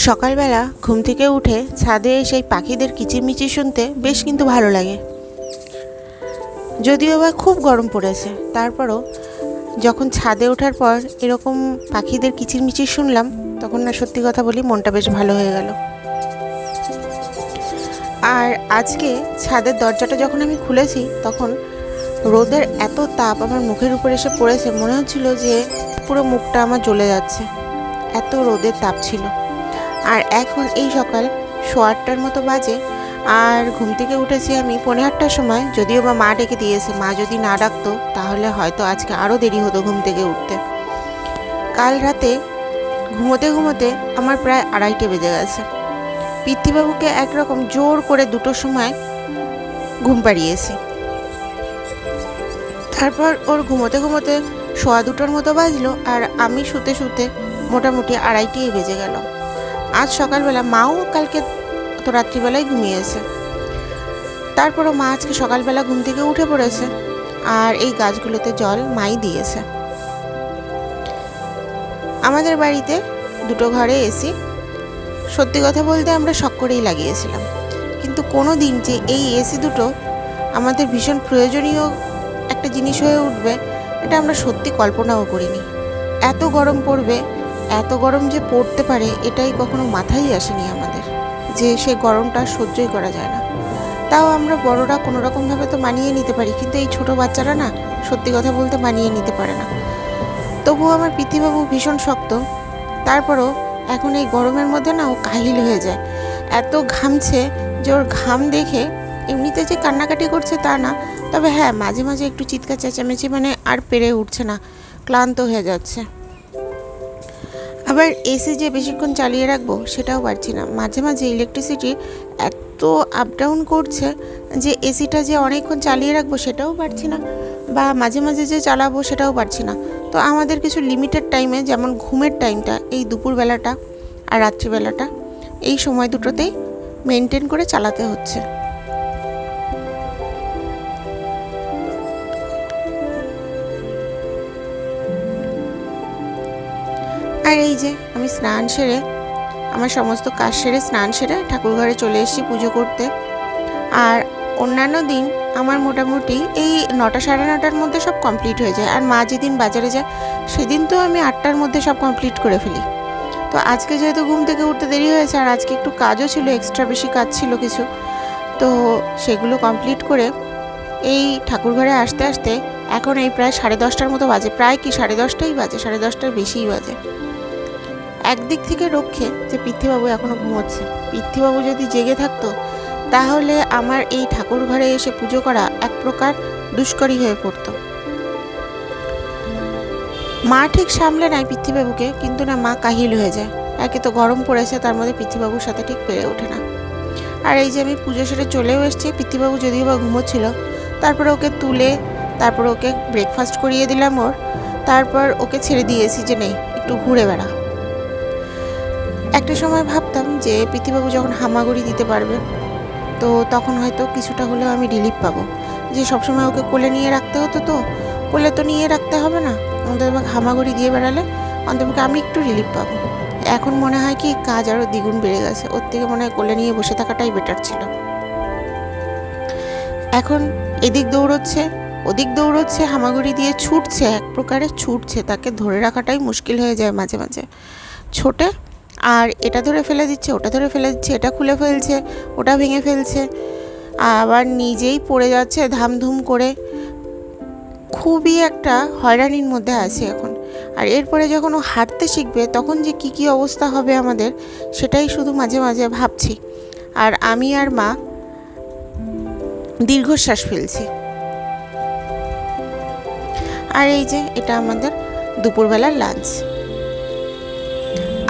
সকালবেলা ঘুম থেকে উঠে ছাদে সেই পাখিদের কিচিরমিচির শুনতে বেশ কিন্তু ভালো লাগে। যদিও বা খুব গরম পড়েছে, তারপরও যখন ছাদে ওঠার পর এরকম পাখিদের কিচিরমিচির শুনলাম, তখন না সত্যি কথা বলি মনটা বেশ ভালো হয়ে গেল। আর আজকে ছাদের দরজাটা যখন আমি খুলেছি, তখন রোদের এত তাপ আমার মুখের উপর এসে পড়েছে, মনে হচ্ছিল যে পুরো মুখটা আমার জ্বলে যাচ্ছে, এত রোদের তাপ ছিল। আর এখন এই সকাল 8:15 মতো বাজে, আর ঘুম থেকে উঠেছি আমি 8:45টার সময়। যদিও বা মা ডেকে দিয়েছে, মা যদি না ডাকতো তাহলে হয়তো আজকে আরও দেরি হতো ঘুম থেকে উঠতে। কাল রাতে ঘুমোতে ঘুমোতে আমার প্রায় 2:30 বেজে গেছে। পৃথ্বীবাবুকে একরকম জোর করে 2টোর সময় ঘুম পাড়িয়েছি। তারপর ওর ঘুমোতে ঘুমোতে 2:15 মতো বাজলো, আর আমি শুতে শুতে মোটামুটি 2:30 বেজে গেল। আজ সকালবেলা মাও কালকে তো রাত্রিবেলায় ঘুমিয়েছে, তারপরও মা আজকে সকালবেলা ঘুম থেকে উঠে পড়েছে, আর এই গাছগুলোতে জল মাই দিয়েছে। আমাদের বাড়িতে 2টো ঘরে এসি, সত্যি কথা বলতে আমরা শখ করেই লাগিয়েছিলাম, কিন্তু কোনো দিন যে এই এসি দুটো আমাদের ভীষণ প্রয়োজনীয় একটা জিনিস হয়ে উঠবে, এটা আমরা সত্যি কল্পনাও করিনি। এত গরম পড়বে, এত গরম যে পড়তে পারে, এটাই কখনো মাথায় আসেনি আমাদের, যে সে গরমটা সহ্যই করা যায় না। তাও আমরা বড়রা কোনো রকমভাবে তো মানিয়ে নিতে পারি, কিন্তু এই ছোট বাচ্চারা না, সত্যি কথা বলতে মানিয়ে নিতে পারে না। তবুও আমার পৃথ্বীবাবু ভীষণ শক্ত, তারপরও এখন এই গরমের মধ্যে না ও কাহিল হয়ে যায়। এত ঘামছে যে ওর ঘাম দেখে এমনিতে যে কান্নাকাটি করছে তা না, তবে হ্যাঁ মাঝে মাঝে একটু চিৎকার চেঁচামেচি, মানে আর পেরে উঠছে না, ক্লান্ত হয়ে যাচ্ছে। আবার এসি যে বেশিক্ষণ চালিয়ে রাখবো সেটাও পারছি না, মাঝে মাঝে ইলেকট্রিসিটি এত আপ ডাউন করছে যে এসিটা যে অনেকক্ষণ চালিয়ে রাখবো সেটাও পারছি না, বা মাঝে মাঝে যে চালাবো সেটাও পারছি না। তো আমাদের কিছু লিমিটেড টাইমে, যেমন ঘুমের টাইমটা, এই দুপুরবেলাটা আর রাত্রিবেলাটা, এই সময় দুটোতেই মেনটেন করে চালাতে হচ্ছে। আর এই যে আমি স্নান সেরে, আমার সমস্ত কাজ সেরে স্নান সেরে ঠাকুর ঘরে চলে এসেছি পুজো করতে। আর অন্যান্য দিন আমার মোটামুটি এই 9টা সাড়ে 9টার মধ্যে সব কমপ্লিট হয়ে যায়, আর মা যেদিন বাজারে যায় সেদিন তো আমি 8টার মধ্যে সব কমপ্লিট করে ফেলি। তো আজকে যেহেতু ঘুম থেকে উঠতে দেরি হয়েছে, আর আজকে একটু কাজও ছিল, এক্সট্রা বেশি কাজ ছিল কিছু, তো সেগুলো কমপ্লিট করে এই ঠাকুর ঘরে আসতে আসতে এখন এই প্রায় 10:30টার মতো বাজে, প্রায় কি 10:30টাই বাজে, 10:30টার বেশিই বাজে। একদিক থেকে রক্ষে যে পৃথ্বীবাবু এখনও ঘুমোচ্ছে। পৃথ্বীবাবু যদি জেগে থাকতো তাহলে আমার এই ঠাকুর ঘরে এসে পুজো করা এক প্রকার দুষ্করই হয়ে পড়তো। মা ঠিক সামলে নেয় পৃথ্বীবাবুকে, কিন্তু না, মা কাহিল হয়ে যায়। একে তো গরম পড়েছে, তার মধ্যে পৃথ্বীবাবুর সাথে ঠিক পেরে ওঠে না। আর এই যে আমি পুজো সেরে চলেও এসেছি, পৃথ্বীবাবু যদিও বা ঘুমোচ্ছিল, তারপরে ওকে তুলে তারপরে ওকে ব্রেকফাস্ট করিয়ে দিলাম ওর, তারপর ওকে ছেড়ে দিয়েছি যে নেই একটু ঘুরে বেড়া। একটা সময় ভাবতাম যে পৃথ্বীবাবু যখন হামাগুড়ি দিতে পারবে, তো তখন হয়তো কিছুটা হলেও আমি রিলিফ পাবো, যে সবসময় ওকে কোলে নিয়ে রাখতে হতো, তো কোলে তো নিয়ে রাখতে হবে না, অন্তত হামাগুড়ি দিয়ে বেড়ালে অন্তত আমি একটু রিলিফ পাবো। এখন মনে হয় কি কাজ আরও দ্বিগুণ বেড়ে গেছে, ওর থেকে মনে হয় কোলে নিয়ে বসে থাকাটাই বেটার ছিল। এখন এদিক দৌড়চ্ছে, ওদিক দৌড়চ্ছে, হামাগুড়ি দিয়ে ছুটছে, এক প্রকারে ছুটছে, তাকে ধরে রাখাটাই মুশকিল হয়ে যায় মাঝে মাঝে। ছোটে আর এটা ধরে ফেলে দিচ্ছে, ওটা ধরে ফেলে দিচ্ছে, এটা খুলে ফেলছে, ওটা ভেঙে ফেলছে, আবার নিজেই পড়ে যাচ্ছে ধামধুম করে। খুবই একটা হয়রানির মধ্যে আছে এখন। আর এরপরে যখন ও হাঁটতে শিখবে তখন যে কী অবস্থা হবে আমাদের, সেটাই শুধু মাঝে মাঝে ভাবছি। আর আমি আর মা দীর্ঘশ্বাস ফেলছি। আর এই যে এটা আমাদের দুপুরবেলার লাঞ্চ।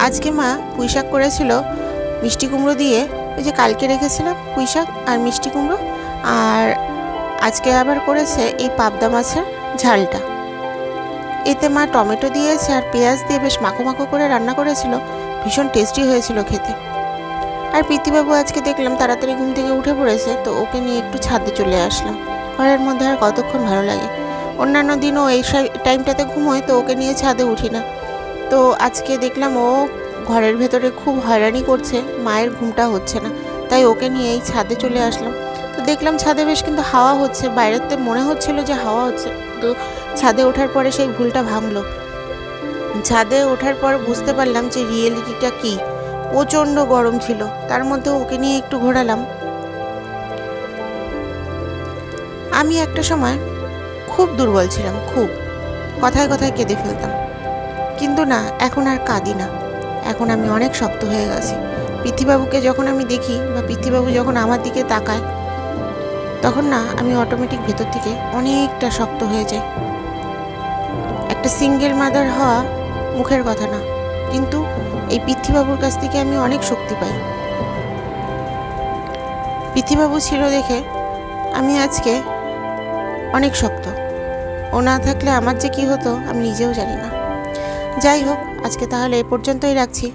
আজকে মা পুঁইশাক করেছিল মিষ্টি কুমড়ো দিয়ে, ওই যে কালকে রেখেছিলাম পুঁইশাক আর মিষ্টি কুমড়ো, আর আজকে আবার করেছে এই পাবদা মাছের ঝালটা। এতে মা টমেটো দিয়েছে আর পেঁয়াজ দিয়ে বেশ মাখো মাখো করে রান্না করেছিল, ভীষণ টেস্টি হয়েছিল খেতে। আর পৃথ্বীবাবু আজকে দেখলাম তাড়াতাড়ি ঘুম থেকে উঠে পড়েছে, তো ওকে নিয়ে একটু ছাদে চলে আসলাম। ঘরের মধ্যে আর কতক্ষণ ভালো লাগে, অন্যান্য দিনও এই টাইমটাতে ঘুমোয়, তো ওকে নিয়ে ছাদে উঠি না। তো আজকে দেখলাম ও ঘরের ভেতরে খুব হয়রানি করছে, মায়ের ঘুমটা হচ্ছে না, তাই ওকে নিয়ে এই ছাদে চলে আসলাম। তো দেখলাম ছাদে বেশ কিন্তু হাওয়া হচ্ছে, বাইরেতে মনে হচ্ছিল যে হাওয়া হচ্ছে, তো ছাদে ওঠার পরে সেই ভুলটা ভাঙলো। ছাদে ওঠার পর বুঝতে পারলাম যে রিয়েলিটিটা কী। প্রচণ্ড গরম ছিল, তার মধ্যে ওকে নিয়ে একটু ঘোরালাম। আমি একটা সময় খুব দুর্বল ছিলাম, খুব কথায় কথায় কেঁদে ফেলতাম, কিন্তু না, এখন আর কাঁদি না। এখন আমি অনেক শক্ত হয়ে গেছি। পৃথ্বীবাবুকে যখন আমি দেখি বা পৃথ্বীবাবু যখন আমার দিকে তাকায়, তখন না আমি অটোমেটিক ভেতর থেকে অনেকটা শক্ত হয়ে যাই। একটা সিঙ্গেল মাদার হওয়া মুখের কথা না, কিন্তু এই পৃথ্বীবাবুর কাছ থেকে আমি অনেক শক্তি পাই। পৃথ্বীবাবু ছিল দেখে আমি আজকে অনেক শক্ত। ও না থাকলে আমার যে কী হতো আমি নিজেও জানি না। যাই হোক, আজকে তাহলে এ পর্যন্তই রাখছি।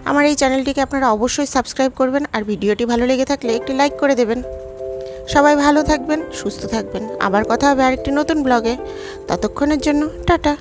আমার এই চ্যানেলটিকে আপনারা অবশ্যই সাবস্ক্রাইব করবেন, আর ভিডিওটি ভালো লেগে থাকলে একটি লাইক করে দেবেন। সবাই ভালো থাকবেন, সুস্থ থাকবেন। আবার কথা হবে আরেকটি নতুন ব্লগে। ততক্ষণের জন্য টাটা।